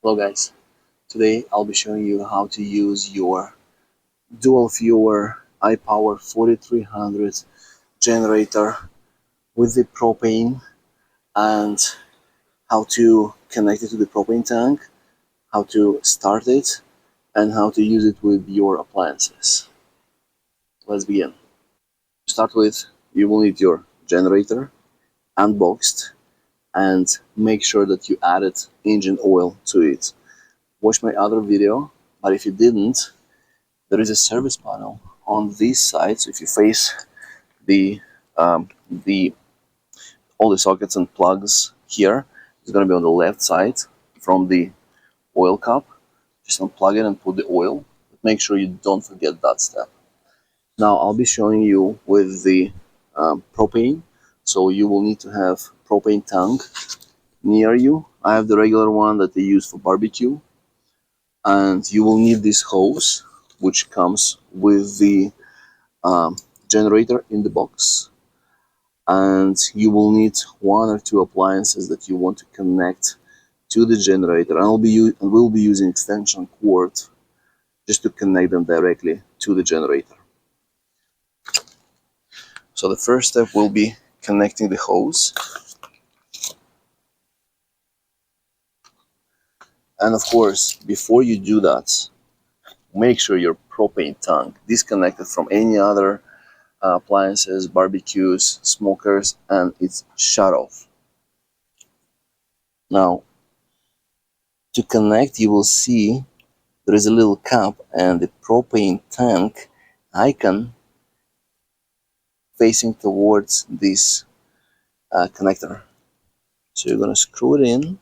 Hello guys, today I'll be showing you how to use your dual fuel A-iPower 4300 generator with the propane and how to connect it to the propane tank, how to start it, and how to use it with your appliances. Let's begin. To start with, you will need your generator unboxed and make sure that you added engine oil to it. Watch my other video, but if you didn't, there is a service panel on this side. So if you face the the all the sockets and plugs here, it's going to be on the left side from the oil cup. Just unplug it and put the oil. But make sure you don't forget that step. Now I'll be showing you with the propane. So you will need to have propane tank near you. I have the regular one that they use for barbecue, and you will need this hose, which comes with the generator in the box, and you will need one or two appliances that you want to connect to the generator, and we'll be using extension cord just to connect them directly to the generator. So the first step will be connecting the hose, and of course before you do that, make sure your propane tank disconnected from any other appliances, barbecues, smokers, and it's shut off. Now, to connect, you will see there is a little cap and the propane tank icon facing towards this connector. So you're going to screw it in,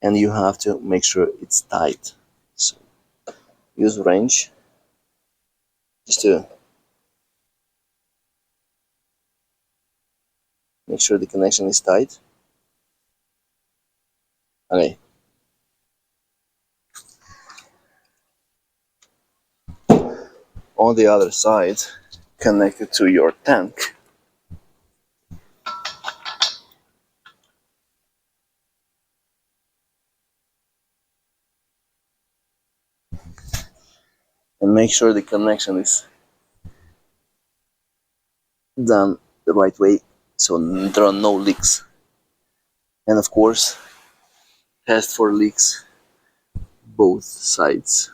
and you have to make sure it's tight. So use wrench just to make sure the connection is tight. Okay. On the other side, connect it to your tank. And make sure the connection is done the right way so there are no leaks. And of course, test for leaks both sides.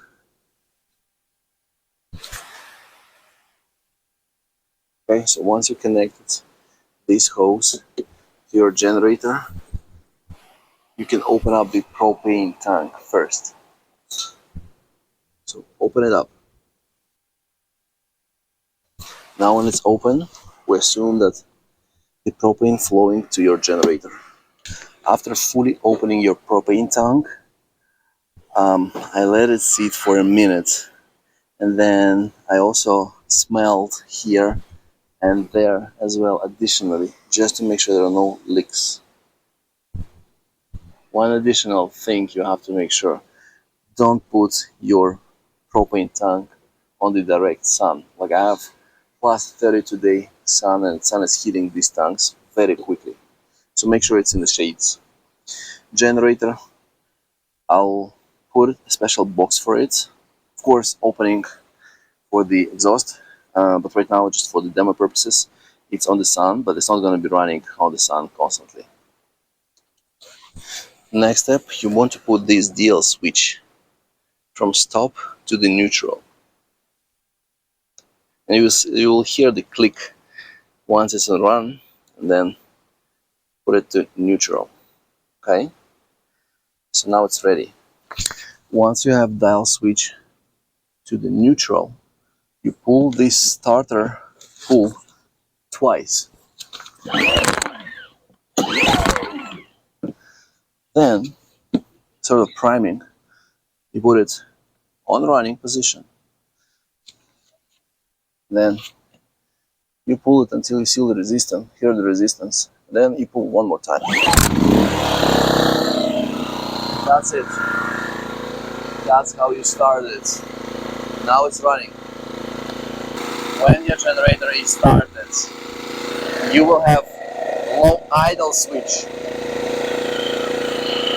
Okay, so once you connected this hose to your generator, you can open up the propane tank first. So open it up. Now when it's open, we assume that the propane flowing to your generator. After fully opening your propane tank, I let it sit for a minute, and then I also smelled here and there as well additionally, just to make sure there are no leaks. One additional thing you have to make sure: don't put your propane tank on the direct sun. Like I have plus 30 today sun, and sun is heating these tanks very quickly. So make sure it's in the shades. Generator, I'll put a special box for it. Of course, opening for the exhaust, but right now, just for the demo purposes, it's on the sun, but it's not going to be running on the sun constantly. Next step, you want to put this DL switch from stop to the neutral. And you will hear the click once it's on run, and then put it to neutral. Okay? So now it's ready. Once you have dial switch to the neutral, you pull this starter pull twice. Then, sort of priming, you put it on running position. Then you pull it until you see the resistance, hear the resistance. Then you pull one more time. That's it. That's how you start it. Now it's running. When your generator is started, you will have low idle switch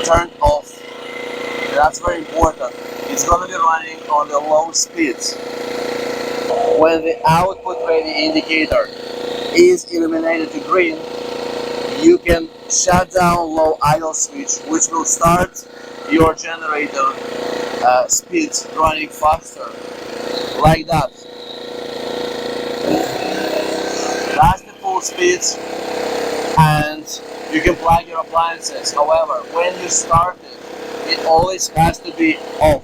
turned off. That's very important. It's going to be running on the low speeds. When the output ready indicator is illuminated to green, you can shut down low idle switch, which will start your generator speeds running faster, like that. That's the full speeds, and you can plug your appliances. However, when you start it, it always has to be off.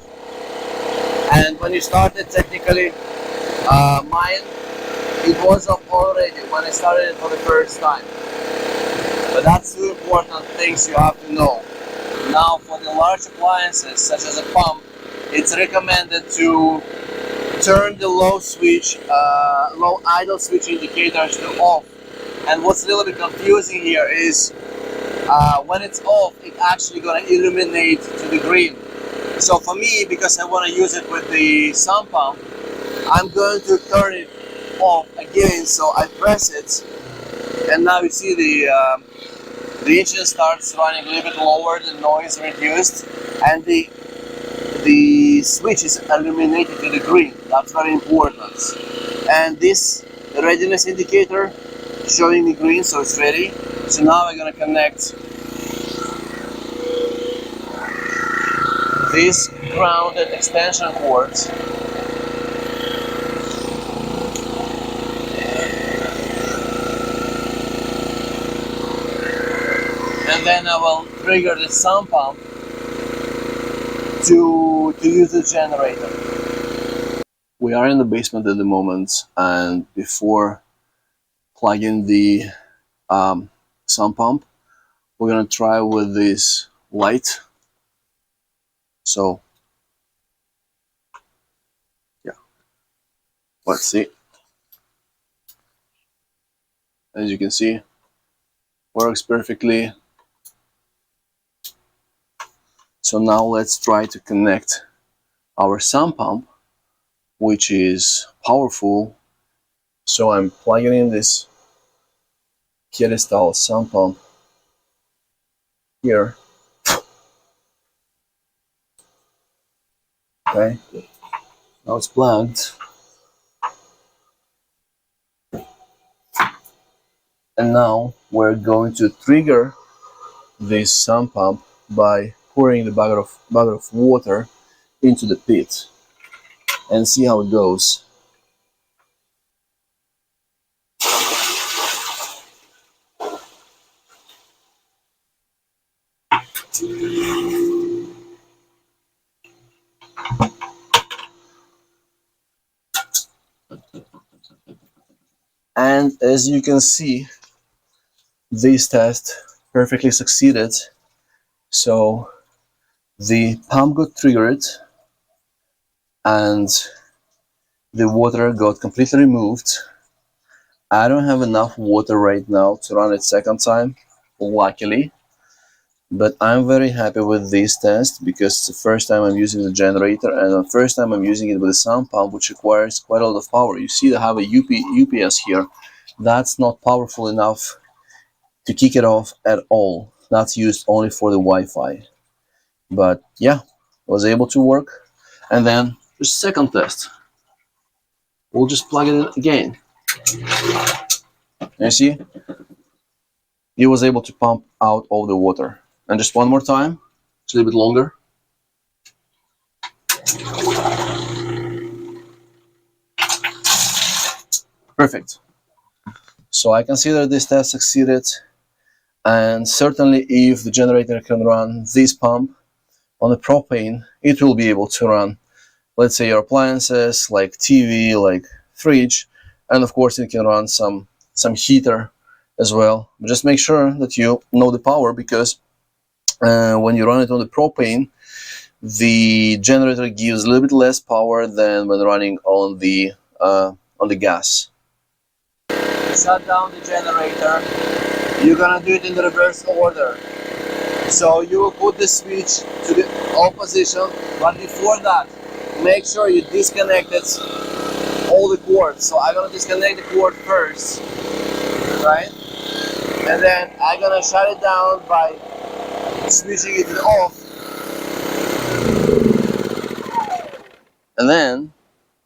And when you start it, technically, mine, it was off already when I started it for the first time. But that's two important things you have to know. Now, for the large appliances, such as a pump, it's recommended to turn the low idle switch indicators to off. And what's a little bit confusing here is when it's off, it's actually going to illuminate to the green. So for me, because I want to use it with the sump pump, I'm going to turn it off again. So I press it, and now you see the engine starts running a little bit lower, the noise reduced, and the switch is illuminated to the green. That's very important. And this readiness indicator showing me green, so it's ready. So now I'm going to connect this grounded extension cord and then I will trigger the sump pump to use the generator. We are in the basement at the moment, and before plugging the sump pump, we're gonna try with this light. So yeah, let's see. As you can see, works perfectly. So now let's try to connect our sump pump, which is powerful. So I'm plugging in this Shutdown sump pump here. Okay, now it's plugged. And now we're going to trigger this sump pump by pouring the bucket of water into the pit and see how it goes. And as you can see, this test perfectly succeeded. So the pump got triggered and the water got completely removed. I don't have enough water right now to run it second time, luckily, but I'm very happy with this test because it's the first time I'm using the generator and the first time I'm using it with a sump pump, which requires quite a lot of power. You see I have a UPS here. That's not powerful enough to kick it off at all. That's used only for the Wi-Fi. But yeah, was able to work. And then the second test, we'll just plug it in again. You see, it was able to pump out all the water. And just one more time, it's a little bit longer. Perfect. So I consider this test succeeded, and certainly if the generator can run this pump on the propane, it will be able to run, let's say, your appliances like TV, like fridge, and of course it can run some heater as well. But just make sure that you know the power, because when you run it on the propane, the generator gives a little bit less power than when running on the gas. Shut down the generator. You're gonna do it in the reverse order. So you will put the switch to the off position, but before that, make sure you disconnected all the cords. So I'm gonna disconnect the cord first, right? And then I'm gonna shut it down by switching it off. And then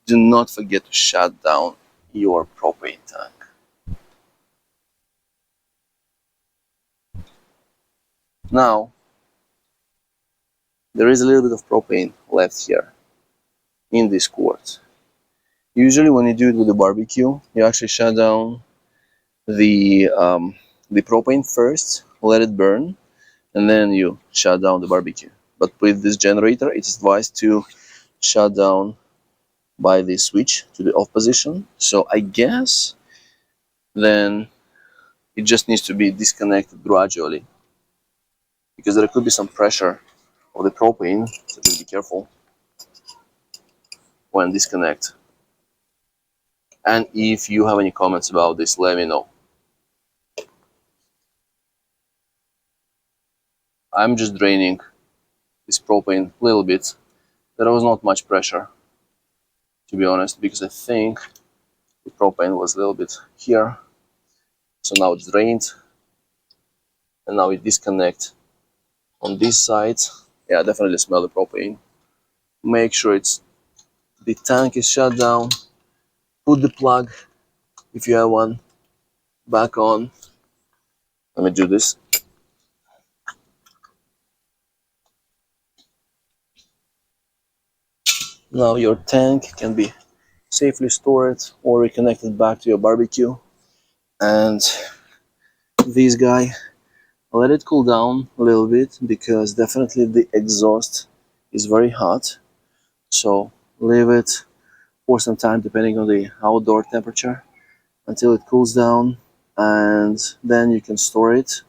do not forget to shut down your propane tank. Now, there is a little bit of propane left here in this quart. Usually when you do it with the barbecue, you actually shut down the, um, the propane first, let it burn, and then you shut down the barbecue. But with this generator, it's advised to shut down by the switch to the off position. So I guess then it just needs to be disconnected gradually, because there could be some pressure of the propane, so just be careful when disconnect. And if you have any comments about this, let me know. I'm just draining this propane a little bit. There was not much pressure, to be honest, because I think the propane was a little bit here. So now it's drained, and now we disconnect on this side. Yeah, definitely smell the propane. Make sure the tank is shut down. Put the plug, if you have one, back on. Let me do this. Now your tank can be safely stored or reconnected back to your barbecue. And this guy, let it cool down a little bit, because definitely the exhaust is very hot. So leave it for some time, depending on the outdoor temperature, until it cools down, and then you can store it.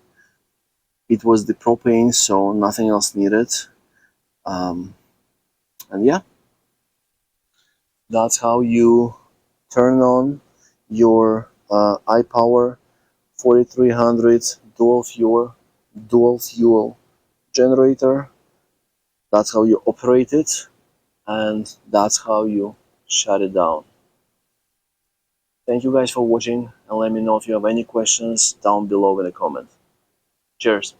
It was the propane, so nothing else needed. And yeah, that's how you turn on your A-iPower 4300 dual fuel generator. That's how you operate it, and that's how you shut it down. Thank you guys for watching, and let me know if you have any questions down below in the comments. Cheers.